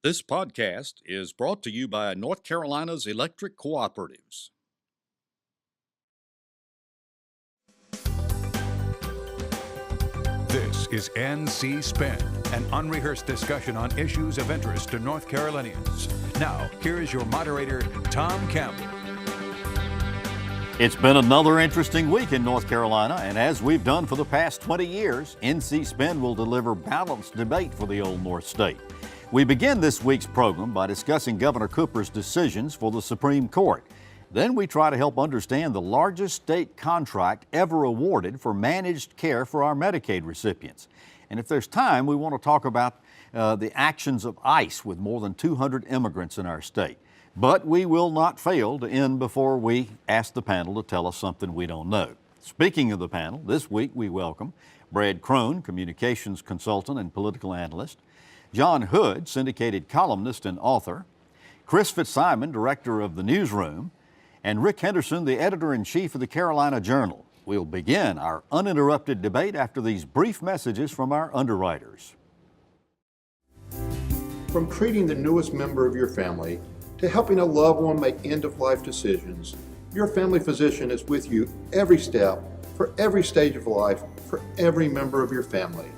This podcast is brought to you by North Carolina's electric cooperatives. This is NC Spin, an unrehearsed discussion on issues of interest to North Carolinians. Now, here is your moderator, Tom Campbell. It's been another interesting week in North Carolina, and as we've done for the past 20 years, NC Spin will deliver balanced debate for the Old North State. We begin this week's program by discussing Governor Cooper's decisions for the Supreme Court. Then we try to help understand the largest state contract ever awarded for managed care for our Medicaid recipients. And if there's time, we want to talk about the actions of ICE with more than 200 immigrants in our state. But we will not fail to end before we ask the panel to tell us something we don't know. Speaking of the panel, this week we welcome Brad Crone, communications consultant and political analyst, John Hood, syndicated columnist and author, Chris Fitzsimon, director of the Newsroom, and Rick Henderson, the editor-in-chief of the Carolina Journal. We'll begin our uninterrupted debate after these brief messages from our underwriters. From treating the newest member of your family to helping a loved one make end-of-life decisions, your family physician is with you every step, for every stage of life, for every member of your family.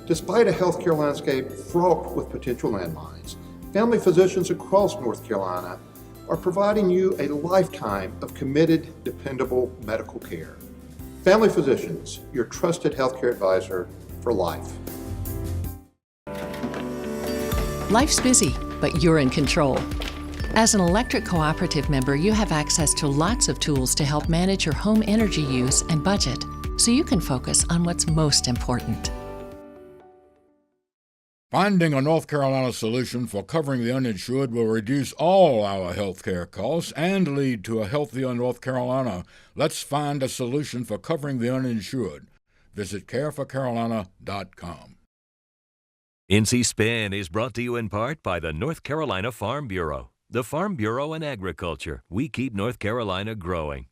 Despite a healthcare landscape fraught with potential landmines, family physicians across North Carolina are providing you a lifetime of committed, dependable medical care. Family Physicians, your trusted healthcare advisor for life. Life's busy, but you're in control. As an electric cooperative member, you have access to lots of tools to help manage your home energy use and budget, so you can focus on what's most important. Finding a North Carolina solution for covering the uninsured will reduce all our health care costs and lead to a healthier North Carolina. Let's find a solution for covering the uninsured. Visit careforcarolina.com. NC Spin is brought to you in part by the North Carolina Farm Bureau. The Farm Bureau and Agriculture. We keep North Carolina growing.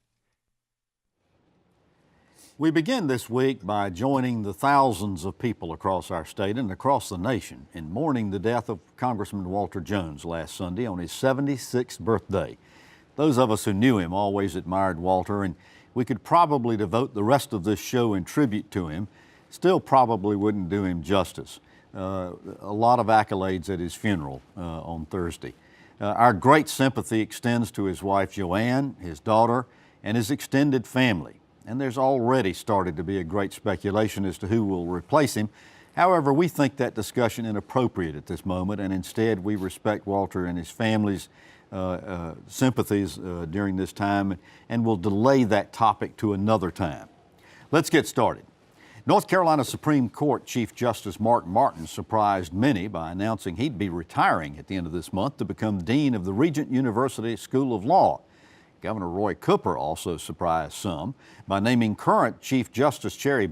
We begin this week by joining the thousands of people across our state and across the nation in mourning the death of Congressman Walter Jones last Sunday on his 76th birthday. Those of us who knew him always admired Walter, and we could probably devote the rest of this show in tribute to him. Still probably wouldn't do him justice. A lot of accolades at his funeral on Thursday. Our great sympathy extends to his wife Joanne, his daughter, and his extended family. And there's already started to be a great speculation as to who will replace him. However, we think that discussion inappropriate at this moment, and instead we respect Walter and his family's sympathies during this time, and will delay that topic to another time. Let's get started. North Carolina Supreme Court Chief Justice Mark Martin surprised many by announcing he'd be retiring at the end of this month to become Dean of the Regent University School of Law. Governor Roy Cooper also surprised some by naming current Chief Justice Cherry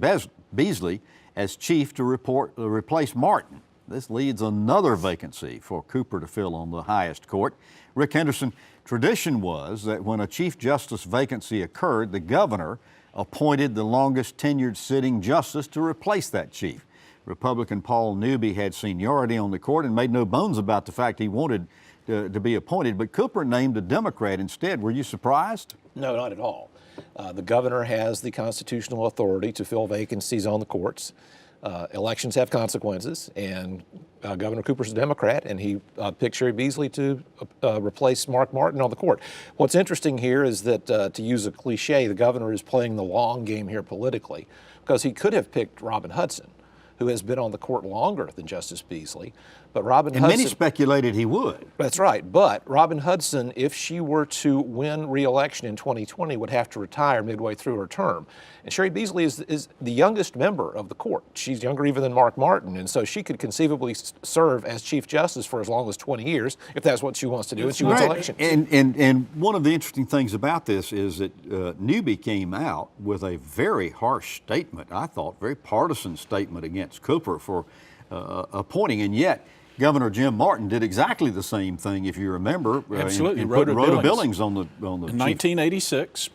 Beasley as chief to replace Martin. This leads another vacancy for Cooper to fill on the highest court. Rick Henderson, tradition was that when a Chief Justice vacancy occurred, the governor appointed the longest tenured sitting justice to replace that chief. Republican Paul Newby had seniority on the court and made no bones about the fact he wanted to be appointed, but Cooper named a Democrat instead. Were you surprised? No, not at all. The governor has the constitutional authority to fill vacancies on the courts. Elections have consequences, and Governor Cooper's a Democrat, and he picked Cherry Beasley to replace Mark Martin on the court. What's interesting here is that, to use a cliche, the governor is playing the long game here politically, because he could have picked Robin Hudson, who has been on the court longer than Justice Beasley. But Robin Hudson, many speculated he would. That's right. But Robin Hudson, if she were to win re-election in 2020, would have to retire midway through her term. And Cherry Beasley is the youngest member of the court. She's younger even than Mark Martin. And so she could conceivably serve as Chief Justice for as long as 20 years, if that's what she wants to do, and she wins elections. And one of the interesting things about this is that Newby came out with a very harsh statement, I thought, very partisan statement against Cooper for appointing. And yet, Governor Jim Martin did exactly the same thing, if you remember. Absolutely, in Rhoda putting Billings on the in 1986,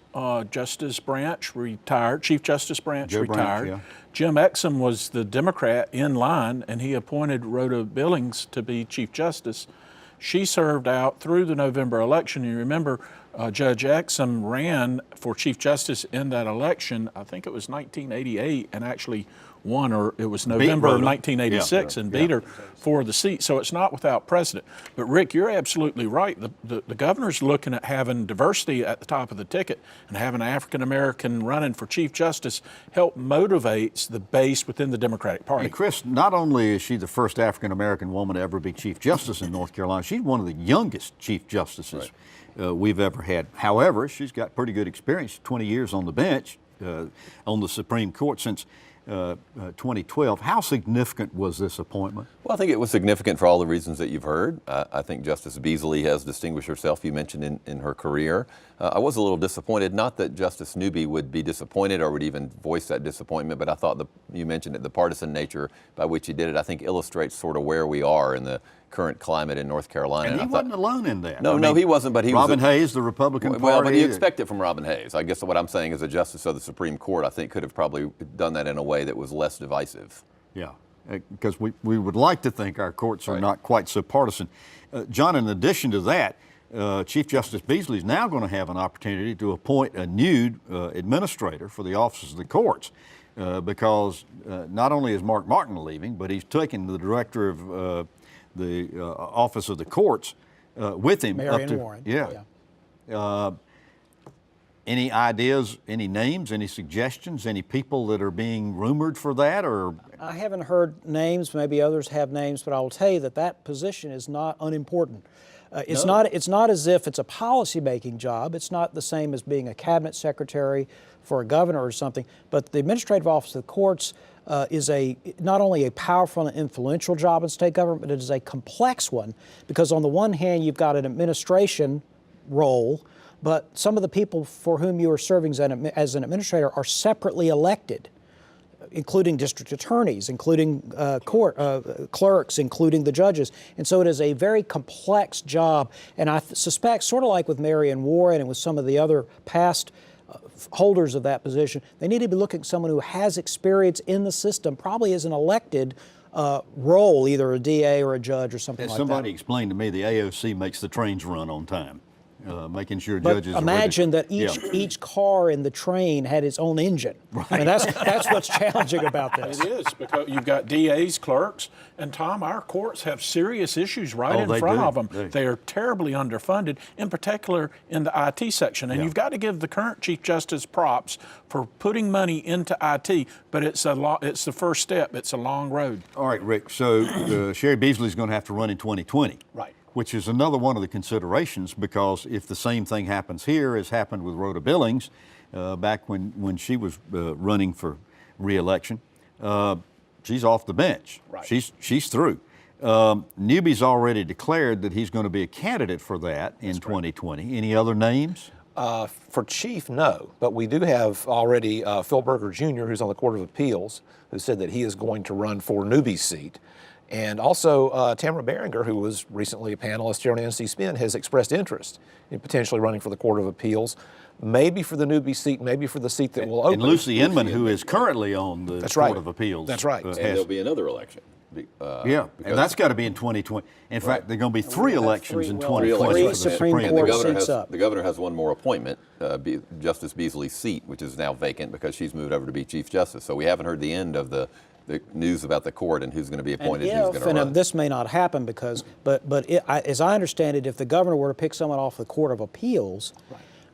Justice Branch retired. Chief Justice Branch Joe retired. Branch, yeah. Jim Exum was the Democrat in line, and he appointed Rhoda Billings to be Chief Justice. She served out through the November election. You remember Judge Exum ran for Chief Justice in that election, I think it was 1988, and actually won, or it was November of 1986, and beat her for the seat. So it's not without precedent. But Rick, you're absolutely right. The governor's looking at having diversity at the top of the ticket, and having an African American running for Chief Justice help motivates the base within the Democratic Party. And Chris, not only is she the first African American woman to ever be Chief Justice in North Carolina, she's one of the youngest Chief Justices we've ever had. However, she's got pretty good experience, 20 years on the bench on the Supreme Court since 2012. How significant was this appointment? Well, I think it was significant for all the reasons that you've heard. I think Justice Beasley has distinguished herself, you mentioned, in her career. I was a little disappointed, not that Justice Newby would be disappointed or would even voice that disappointment, but I thought you mentioned it, the partisan nature by which he did it, I think illustrates sort of where we are in the current climate in North Carolina. And he wasn't alone in that. No, he wasn't, but he was. Robin Hayes, the Republican Party. Well, but you expect it from Robin Hayes. I guess what I'm saying is a justice of the Supreme Court, I think, could have probably done that in a way that was less divisive. Yeah, because we would like to think our courts are not quite so partisan. John, in addition to that, Chief Justice Beasley is now going to have an opportunity to appoint a new administrator for the offices of the courts, because not only is Mark Martin leaving, but he's taken the director of the office of the courts with him. Marion Warren. Yeah. Any ideas, any names, any suggestions, any people that are being rumored for that? Or I haven't heard names. Maybe others have names, but I will tell you that position is not unimportant. It's not as if it's a policy-making job. It's not the same as being a cabinet secretary for a governor or something. But the administrative office of the courts is not only a powerful and influential job in state government, but it is a complex one, because on the one hand, you've got an administration role, but some of the people for whom you are serving as an administrator are separately elected, including district attorneys, including court clerks, including the judges. And so it is a very complex job. And I suspect, sort of like with Marion Warren and with some of the other past holders of that position, they need to be looking at someone who has experience in the system, probably as an elected role, either a DA or a judge or something like that. Somebody explained to me the AOC makes the trains run on time. Making sure judges imagine that each car in the train had its own engine. Right. I mean, that's what's challenging about this. It is, because you've got DAs, clerks, and Tom, our courts have serious issues in front of them. They are terribly underfunded, in particular in the IT section. And you've got to give the current Chief Justice props for putting money into IT, but it's the first step. It's a long road. All right, Rick, so Sherry Beasley's going to have to run in 2020. Right. Which is another one of the considerations, because if the same thing happens here as happened with Rhoda Billings back when she was running for re-election, she's off the bench. Right. She's through. Newby's already declared that he's going to be a candidate for that in 2020. Any other names? For chief, no. But we do have already Phil Berger Jr., who's on the Court of Appeals, who said that he is going to run for Newby's seat. And also Tamara Beringer, who was recently a panelist here on NC Spin, has expressed interest in potentially running for the Court of Appeals, maybe for the Newby seat, maybe for the seat that will open. And Lucy Inman, who is currently on the Court of Appeals. That's right. And there'll be another election. And that's got to be in 2020. In fact, there are going to be three elections in 2020 three for the Supreme Supreme Court Court. seats up. The governor has one more appointment, Justice Beasley's seat, which is now vacant because she's moved over to be Chief Justice. So we haven't heard the end of the news about the court and who's going to be appointed, who's going to run. This may not happen because, as I understand it, if the governor were to pick someone off the Court of Appeals,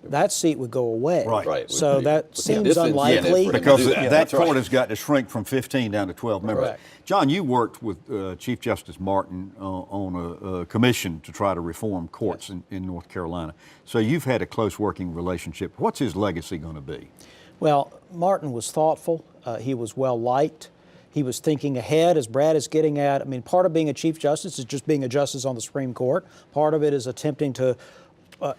that seat would go away. Right. So that seems unlikely. Because that court has got to shrink from 15 down to 12 members. Correct. John, you worked with Chief Justice Martin on a commission to try to reform courts in North Carolina. So you've had a close working relationship. What's his legacy going to be? Well, Martin was thoughtful. He was well liked. He was thinking ahead, as Brad is getting at. I mean, part of being a Chief Justice is just being a justice on the Supreme Court. Part of it is attempting to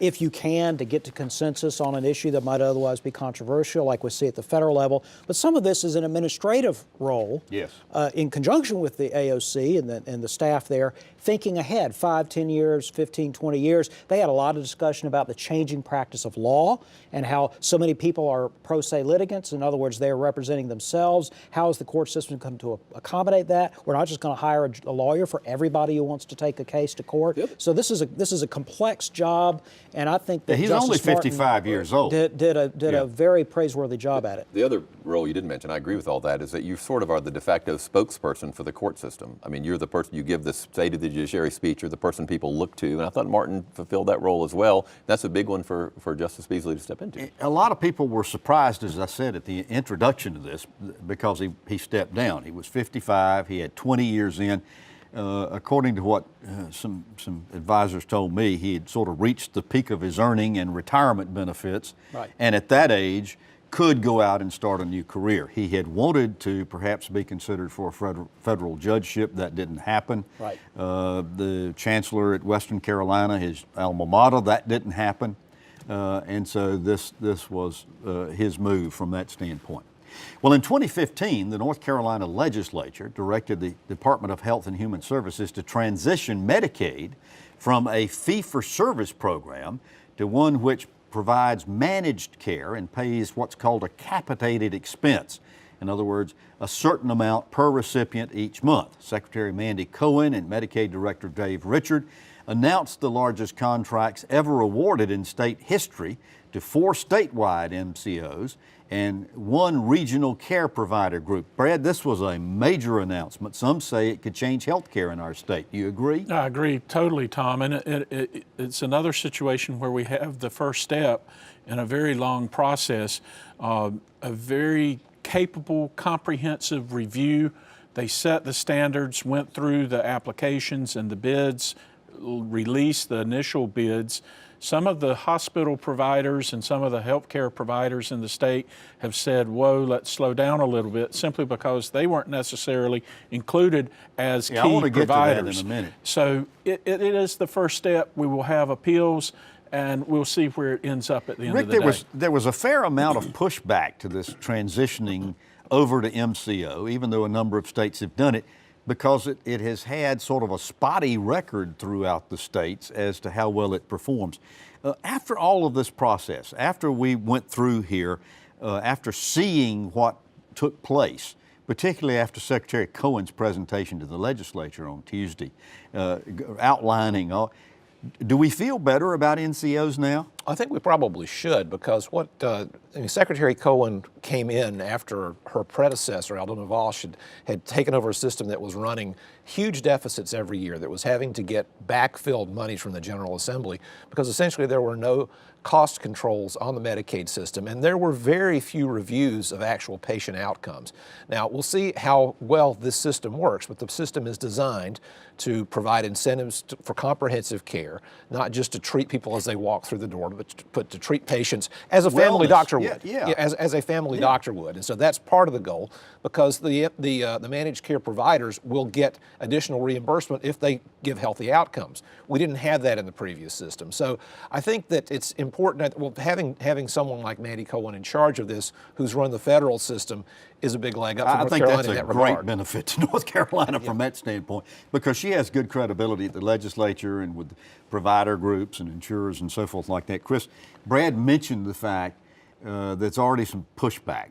if you can, to get to consensus on an issue that might otherwise be controversial, like we see at the federal level. But some of this is an administrative role, Yes. In conjunction with the AOC and the staff there, thinking ahead 5, 10 years, 15, 20 years. They had a lot of discussion about the changing practice of law and how so many people are pro se litigants. In other words, they're representing themselves. How is the court system going to accommodate that? We're not just going to hire a lawyer for everybody who wants to take a case to court. Yep. So this is a complex job, and I think that He's Justice only Martin 55 years old. did a very praiseworthy job at it. The other role you didn't mention, I agree with all that, is that you sort of are the de facto spokesperson for the court system. I mean, you're the person, you give the State of the Judiciary speech, you're the person people look to, and I thought Martin fulfilled that role as well. That's a big one for Justice Beasley to step into. A lot of people were surprised, as I said at the introduction to this, because he stepped down. He was 55, he had 20 years in. According to what some advisors told me, he had sort of reached the peak of his earning and retirement benefits, Right. and at that age could go out and start a new career. He had wanted to perhaps be considered for a federal judgeship. That didn't happen. Right. The chancellor at Western Carolina, his alma mater, that didn't happen, and so this was his move from that standpoint. Well, in 2015, the North Carolina legislature directed the Department of Health and Human Services to transition Medicaid from a fee-for-service program to one which provides managed care and pays what's called a capitated expense. In other words, a certain amount per recipient each month. Secretary Mandy Cohen and Medicaid Director Dave Richard announced the largest contracts ever awarded in state history to 4 statewide MCOs and 1 regional care provider group. Brad, this was a major announcement. Some say it could change health care in our state. Do you agree? I agree totally, Tom. And it's another situation where we have the first step in a very long process, a very capable, comprehensive review. They set the standards, went through the applications and the bids, released the initial bids. Some of the hospital providers and some of the healthcare providers in the state have said, whoa, let's slow down a little bit, simply because they weren't necessarily included as key I want to get providers. to that in a minute. So it is the first step. We will have appeals, and we'll see where it ends up at the end of the day. There was a fair amount of pushback to this transitioning over to MCO, even though a number of states have done it, because it has had sort of a spotty record throughout the states as to how well it performs. After all of this process, after we went through here, after seeing what took place, particularly after Secretary Cohen's presentation to the legislature on Tuesday, outlining all, do we feel better about NCOs now? I think we probably should, because Secretary Cohen came in after her predecessor, Aldo Noval, had taken over a system that was running huge deficits every year, that was having to get backfilled money from the General Assembly, because essentially there were no cost controls on the Medicaid system, and there were very few reviews of actual patient outcomes. Now, we'll see how well this system works, but the system is designed to provide incentives for comprehensive care, not just to treat people as they walk through the door, but to treat patients as a family doctor would. As a family doctor would. And so that's part of the goal, because the managed care providers will get additional reimbursement if they give healthy outcomes. We didn't have that in the previous system. So I think that it's important that, having someone like Mandy Cohen in charge of this, who's run the federal system, is a big leg up for North Carolina in that regard. I think that's a great benefit to North Carolina from that standpoint, because she has good credibility at the legislature and with provider groups and insurers and so forth like that. Chris, Brad mentioned the fact there's already some pushback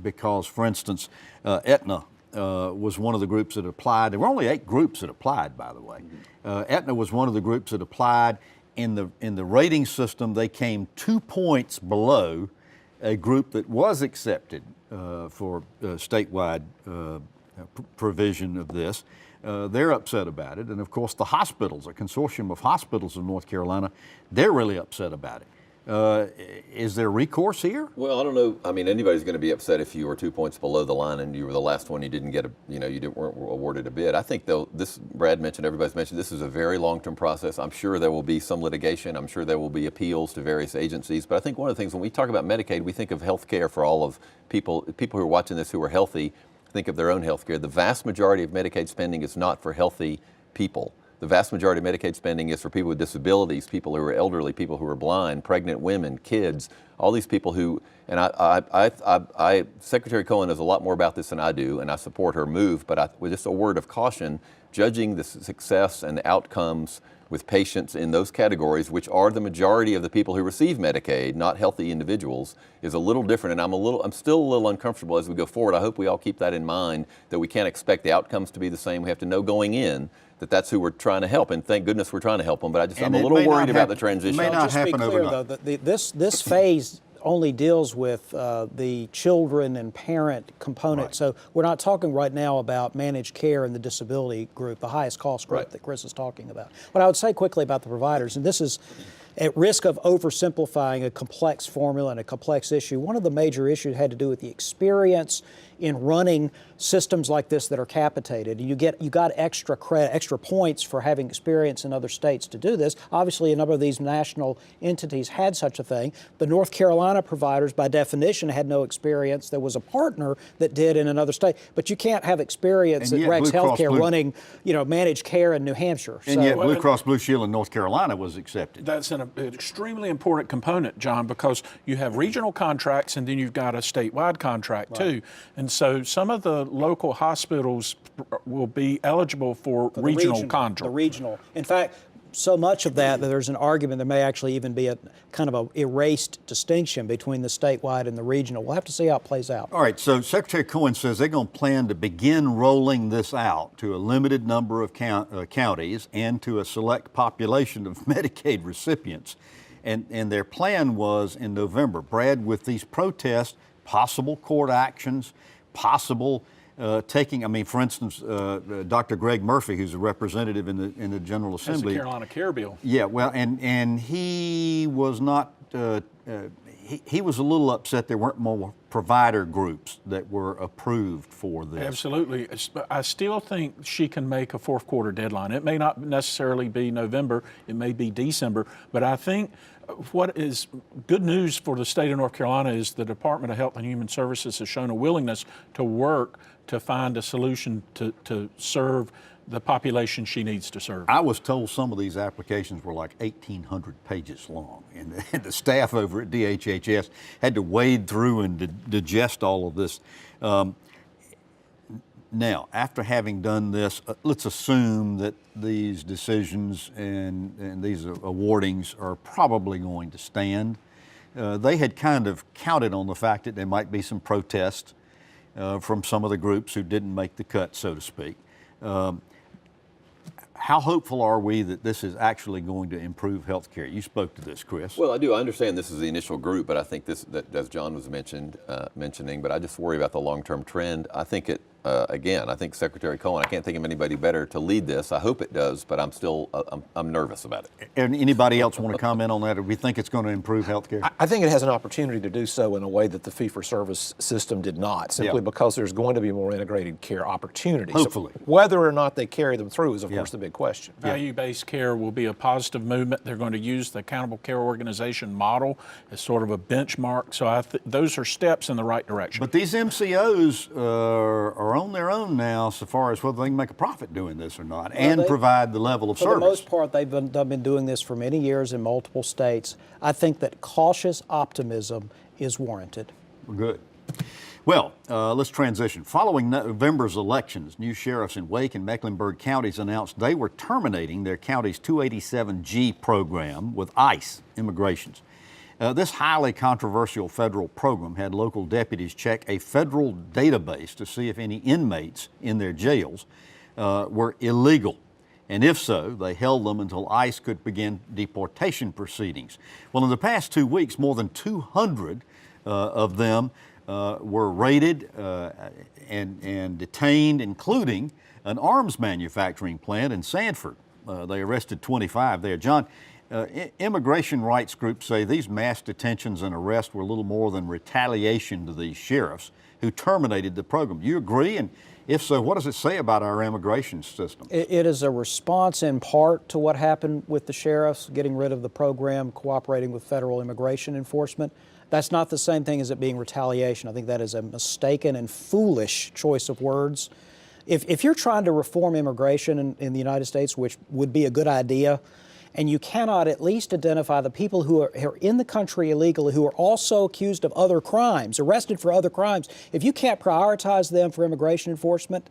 because, for instance, Aetna was one of the groups that applied. There were only 8 groups that applied, by the way. Aetna was one of the groups that applied. In the rating system, they came 2 points below a group that was accepted for statewide provision of this. They're upset about it. And of course, the hospitals, a consortium of hospitals in North Carolina, they're really upset about it. Is there recourse here? Well, I don't know. I mean, anybody's going to be upset if you were 2 points below the line and you were the last one. You didn't get weren't awarded a bid. I think though, Brad mentioned, everybody's mentioned, this is a very long-term process. I'm sure there will be some litigation. I'm sure there will be appeals to various agencies. But I think one of the things when we talk about Medicaid, we think of health care for all of people who are watching this who are healthy. Think of their own health care. The vast majority of Medicaid spending is not for healthy people. The vast majority of Medicaid spending is for people with disabilities, people who are elderly, people who are blind, pregnant women, kids, all these people who, and Secretary Cohen knows a lot more about this than I do, and I support her move, but with just a word of caution, judging the success and the outcomes with patients in those categories, which are the majority of the people who receive Medicaid, not healthy individuals, is a little different. And I'm still a little uncomfortable as we go forward. I hope we all keep that in mind, that we can't expect the outcomes to be the same. We have to know going in that that's who we're trying to help. And thank goodness we're trying to help them. But I'm a little worried about the transition. It may not Just to be happen clear, overnight. though, this phase only deals with the children and parent component. Right. So we're not talking right now about managed care and the disability group, the highest cost group Right. that Chris is talking about. What I would say quickly about the providers, and this is at risk of oversimplifying a complex formula and a complex issue, one of the major issues had to do with the experience in running systems like this that are capitated. You got extra credit, extra points for having experience in other states to do this. Obviously, a number of these national entities had such a thing. The North Carolina providers, by definition, had no experience. There was a partner that did in another state, but you can't have experience And at yet Rex Blue Cross Healthcare Blue- running, managed care in New Hampshire. And yet Blue Cross Blue Shield in North Carolina was accepted. That's an extremely important component, John, because you have regional contracts and then you've got a statewide contract too. And so some of the local hospitals will be eligible for the regional The contracts. regional. In fact, so much of that there's an argument there may actually even be a kind of a erased distinction between the statewide and the regional. We'll have to see how it plays out. All right, so Secretary Cohen says they're going to plan to begin rolling this out to a limited number of counties and to a select population of Medicaid recipients. And their plan was in November. Brad, with these protests, possible court actions, possible taking, for instance, Dr. Greg Murphy, who's a representative in the General Assembly. That's the Carolina Care Bill. Yeah, well, and he was not, he was a little upset there weren't more provider groups that were approved for this. Absolutely. I still think she can make a fourth quarter deadline. It may not necessarily be November, it may be December, but I think what is good news for the state of North Carolina is the Department of Health and Human Services has shown a willingness to work to find a solution to serve the population she needs to serve. I was told some of these applications were like 1,800 pages long, and the staff over at DHHS had to wade through and digest all of this. Now, after having done this, let's assume that these decisions and these awardings are probably going to stand. They had kind of counted on the fact that there might be some protest from some of the groups who didn't make the cut, so to speak. How hopeful are we that this is actually going to improve health care? You spoke to this, Chris. Well, I do. I understand this is the initial group, but I think that as John was mentioning, but I just worry about the long-term trend. I think I think Secretary Cohen, I can't think of anybody better to lead this. I hope it does, but I'm still, I'm nervous about it. And anybody else want to comment on that? Do we think it's going to improve health care? I think it has an opportunity to do so in a way that the fee-for-service system did not, simply because there's going to be more integrated care opportunities. Hopefully. So whether or not they carry them through is, of course, the big question. Value-based care will be a positive movement. They're going to use the Accountable Care Organization model as sort of a benchmark. So those are steps in the right direction. But these MCOs are on their own now so far as whether they can make a profit doing this or not and provide the level of service. For the most part, they've been doing this for many years in multiple states. I think that cautious optimism is warranted. Good. Well, let's transition. Following November's elections, new sheriffs in Wake and Mecklenburg counties announced they were terminating their county's 287G program with ICE immigrations. This highly controversial federal program had local deputies check a federal database to see if any inmates in their jails were illegal. And if so, they held them until ICE could begin deportation proceedings. Well, in the past 2 weeks, more than 200 of them were raided and detained, including an arms manufacturing plant in Sanford. They arrested 25 there. John, immigration rights groups say these mass detentions and arrests were little more than retaliation to these sheriffs who terminated the program. Do you agree? And if so, what does it say about our immigration system? It is a response in part to what happened with the sheriffs, getting rid of the program, cooperating with federal immigration enforcement. That's not the same thing as it being retaliation. I think that is a mistaken and foolish choice of words. If you're trying to reform immigration in the United States, which would be a good idea, and you cannot at least identify the people who are in the country illegally who are also accused of other crimes, arrested for other crimes, if you can't prioritize them for immigration enforcement,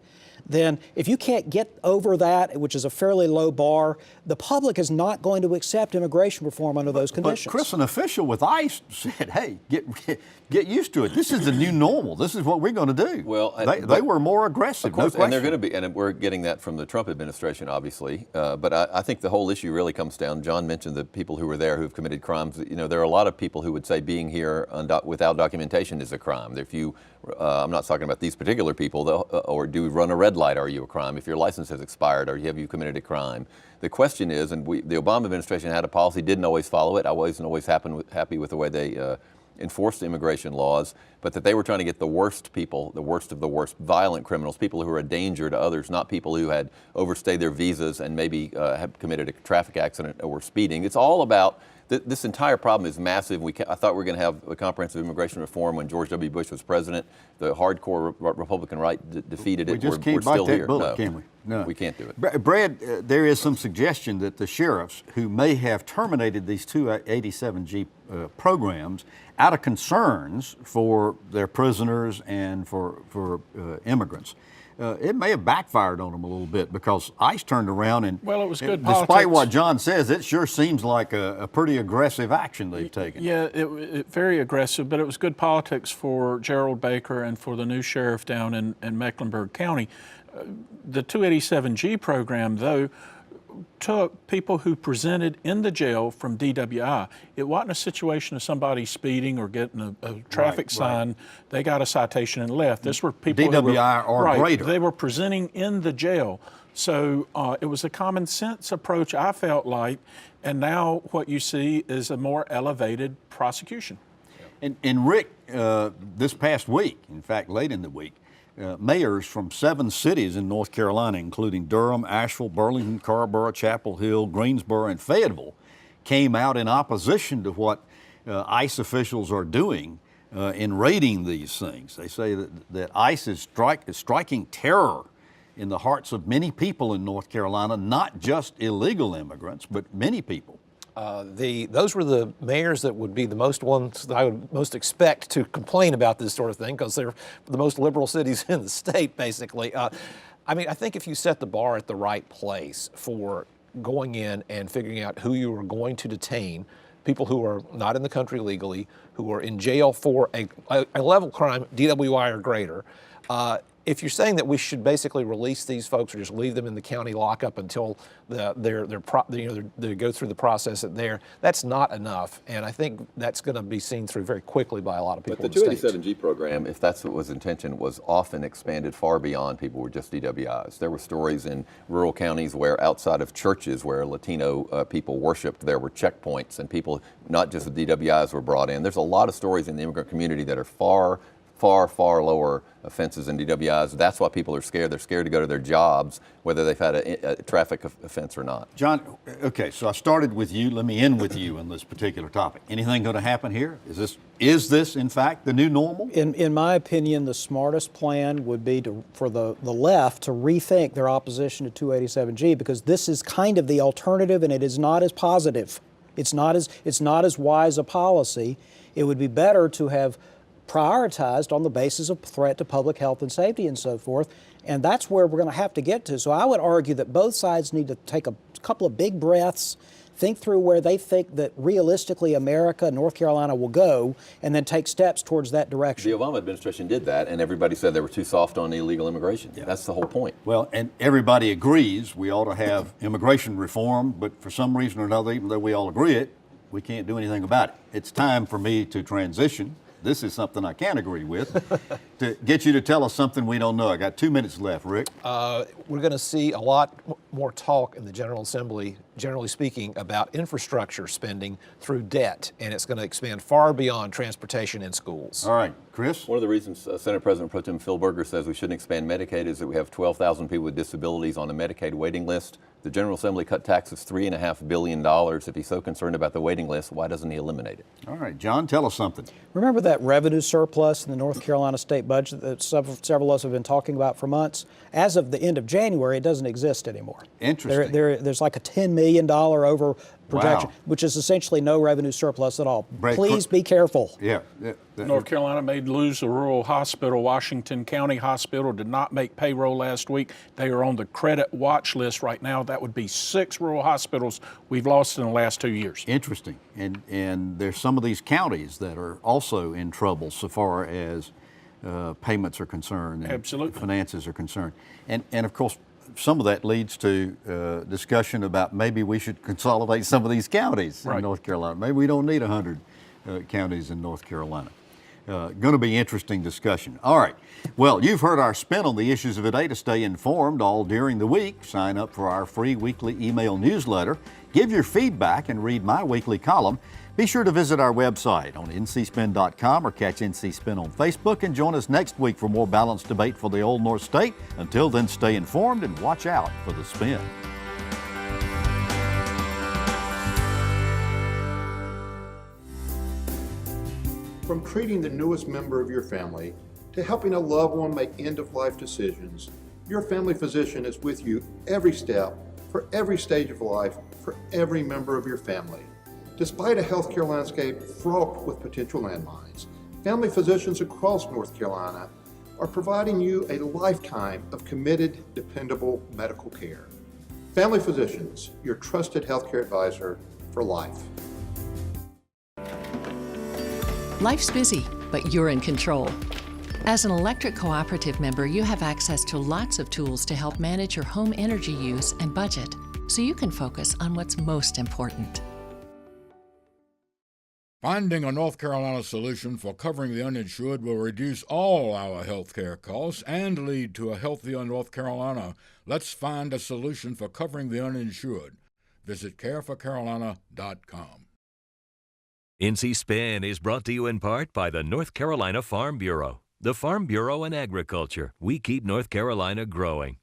then if you can't get over that, which is a fairly low bar, the public is not going to accept immigration reform under those conditions. But Chris, an official with ICE said, hey, get used to it. This is the new normal. This is what we're going to do. Well, they were more aggressive, of course, no question. and they're going to be, and we're getting that from the Trump administration, obviously. But I think the whole issue really comes down, John mentioned the people who were there who've committed crimes. You know, there are a lot of people who would say being here without documentation is a crime. If you, I'm not talking about these particular people, or do you run a red light, are you a crime? If your license has expired, have you committed a crime? The question is, and the Obama administration had a policy, didn't always follow it. I wasn't always happy with the way they enforced immigration laws, but that they were trying to get the worst people, the worst of the worst, violent criminals, people who are a danger to others, not people who had overstayed their visas and maybe have committed a traffic accident or were speeding. It's all about, this entire problem is massive. I thought we were going to have a comprehensive immigration reform when George W. Bush was president. The hardcore Republican right defeated it. We just can't we're bite still that here. bullet, No, can we? No. We can't do it. Brad, there is some suggestion that the sheriffs who may have terminated these 287G programs out of concerns for their prisoners and for immigrants, it may have backfired on them a little bit, because ICE turned around and, well, it was good despite politics. what John says, it sure seems like a pretty aggressive action they've taken. Yeah, it very aggressive, but it was good politics for Gerald Baker and for the new sheriff down in Mecklenburg County. The 287G program, though, took people who presented in the jail from DWI. It wasn't a situation of somebody speeding or getting a traffic sign. Right. They got a citation and left. This were people DWI or greater. They were presenting in the jail. So it was a common sense approach, I felt like, and now what you see is a more elevated prosecution. And Rick, this past week, in fact, late in the week, mayors from 7 cities in North Carolina, including Durham, Asheville, Burlington, Carrboro, Chapel Hill, Greensboro, and Fayetteville, came out in opposition to what ICE officials are doing in raiding these things. They say that ICE is striking terror in the hearts of many people in North Carolina, not just illegal immigrants, but many people. Those were the mayors that would be the most ones that I would most expect to complain about this sort of thing, because they're the most liberal cities in the state, basically. I mean, I think if you set the bar at the right place for going in and figuring out who you are going to detain, people who are not in the country legally, who are in jail for a level crime, DWI or greater, if you're saying that we should basically release these folks or just leave them in the county lockup until they go through the process there, that's not enough. And I think that's going to be seen through very quickly by a lot of people. But the 287G program, if that's what was intention, was often expanded far beyond people who were just DWIs. There were stories in rural counties where outside of churches where Latino people worshiped, there were checkpoints and people, not just the DWIs, were brought in. There's a lot of stories in the immigrant community that are far lower offenses than DWIs. That's why people are scared. They're scared to go to their jobs, whether they've had a traffic offense or not. John, okay, so I started with you. Let me end with you on this particular topic. Anything going to happen here? Is this in fact the new normal? In my opinion, the smartest plan would be for the left to rethink their opposition to 287G, because this is kind of the alternative, and it is not as positive. It's not as wise a policy. It would be better to have prioritized on the basis of threat to public health and safety and so forth, and that's where we're going to have to get to. So I would argue that both sides need to take a couple of big breaths, think through where they think that realistically America, North Carolina will go, and then take steps towards that direction. The Obama administration did that, and everybody said they were too soft on illegal immigration. Yeah. That's the whole point. Well, and everybody agrees we ought to have immigration reform, but for some reason or another, even though we all agree it, we can't do anything about it. It's time for me to transition. This is something I can agree with, to get you to tell us something we don't know. I got 2 minutes left, Rick. We're going to see a lot more talk in the General Assembly, generally speaking, about infrastructure spending through debt, and it's going to expand far beyond transportation and schools. All right, Chris? One of the reasons Senate President Pro Tem Phil Berger says we shouldn't expand Medicaid is that we have 12,000 people with disabilities on a Medicaid waiting list. The General Assembly cut taxes $3.5 billion. If he's so concerned about the waiting list, why doesn't he eliminate it? All right, John, tell us something. Remember that revenue surplus in the North Carolina state budget that several of us have been talking about for months? As of the end of January, it doesn't exist anymore. Interesting. There's like a $10 million over projection, Wow. which is essentially no revenue surplus at all. Please be careful. Yeah. North Carolina made lose a rural hospital. Washington County Hospital did not make payroll last week. They are on the credit watch list right now. That would be 6 rural hospitals we've lost in the last 2 years. Interesting. And there's some of these counties that are also in trouble so far as payments are concerned. And Absolutely. finances are concerned. And of course, some of that leads to discussion about maybe we should consolidate some of these counties in North Carolina. Maybe we don't need 100 counties in North Carolina. Going to be interesting discussion. All right. Well, you've heard our spin on the issues of the day. To stay informed all during the week, sign up for our free weekly email newsletter. Give your feedback and read my weekly column. Be sure to visit our website on ncspin.com or catch NC Spin on Facebook, and join us next week for more balanced debate for the Old North State. Until then, stay informed and watch out for the spin. From treating the newest member of your family to helping a loved one make end-of-life decisions, your family physician is with you every step, for every stage of life, for every member of your family. Despite a healthcare landscape fraught with potential landmines, family physicians across North Carolina are providing you a lifetime of committed, dependable medical care. Family Physicians, your trusted healthcare advisor for life. Life's busy, but you're in control. As an electric cooperative member, you have access to lots of tools to help manage your home energy use and budget, so you can focus on what's most important. Finding a North Carolina solution for covering the uninsured will reduce all our health care costs and lead to a healthier North Carolina. Let's find a solution for covering the uninsured. Visit careforcarolina.com. NC Spin is brought to you in part by the North Carolina Farm Bureau. The Farm Bureau and Agriculture. We keep North Carolina growing.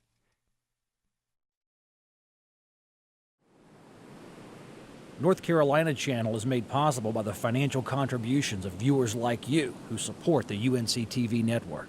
North Carolina Channel is made possible by the financial contributions of viewers like you who support the UNC TV network.